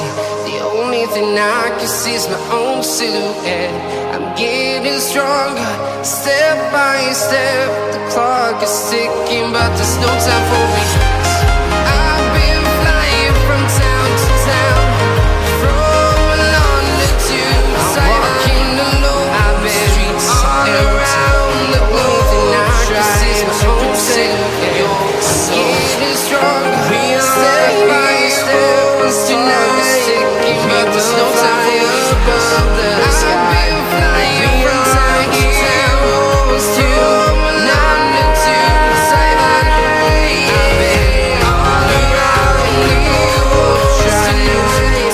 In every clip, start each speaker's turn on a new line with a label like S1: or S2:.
S1: empty. The only thing I can see is my own silhouette. I'm getting stronger, step by step. The clock is ticking, but there's no time for me. I've been flying from town to town, from London to Taiwan. I'm walking alone, I've been streets all around the globe. The only thing I can see is my own silhouette. I'm getting stronger, step by step. Tonight, but there's no time for me. I've been flying from town to town, to London to Taiwan. I've been all around the globe trying to say you'll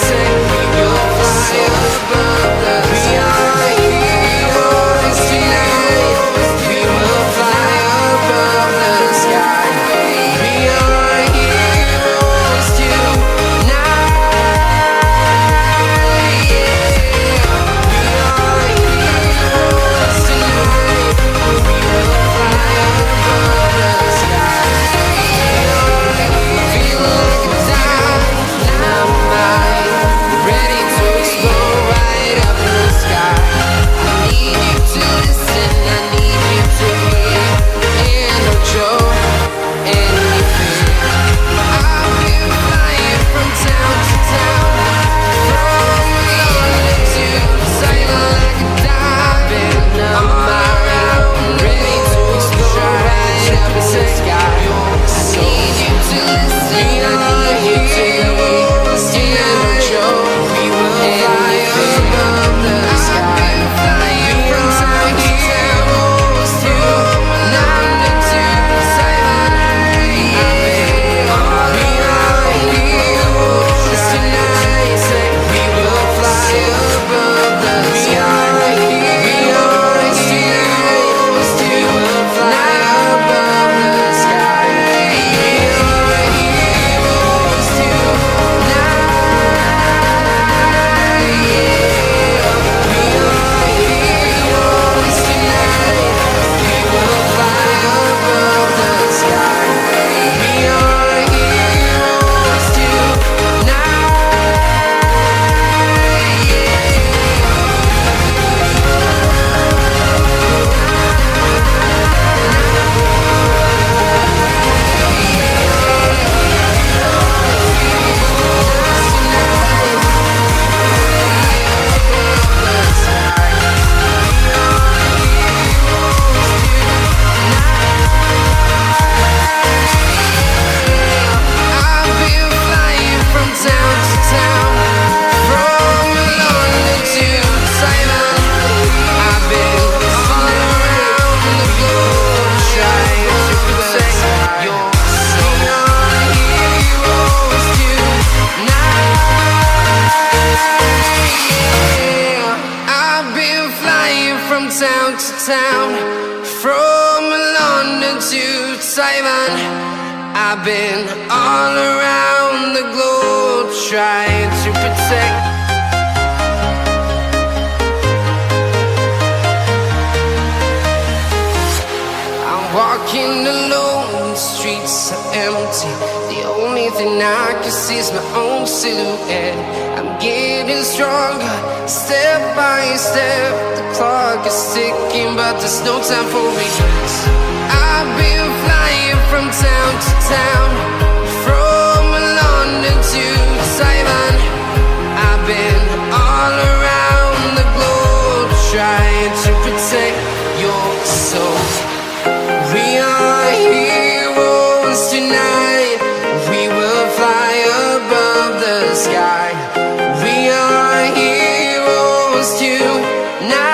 S1: fly above the sky. We are heroes tonight. We will fly above the sky. We are heroes tonight. Town to town, from London to Taiwan. I've been all around the globe trying to protect. I'm walking alone, the streets are empty. The only thing I can see is my own silhouette. I'm getting stronger, step by step. The clock is ticking, but there's no time for me. I've been flying from town to town, from London to Taiwan. I've been all around the globe trying to protect your soul. We are heroes tonight. We will fly above the sky. We are heroes tonight.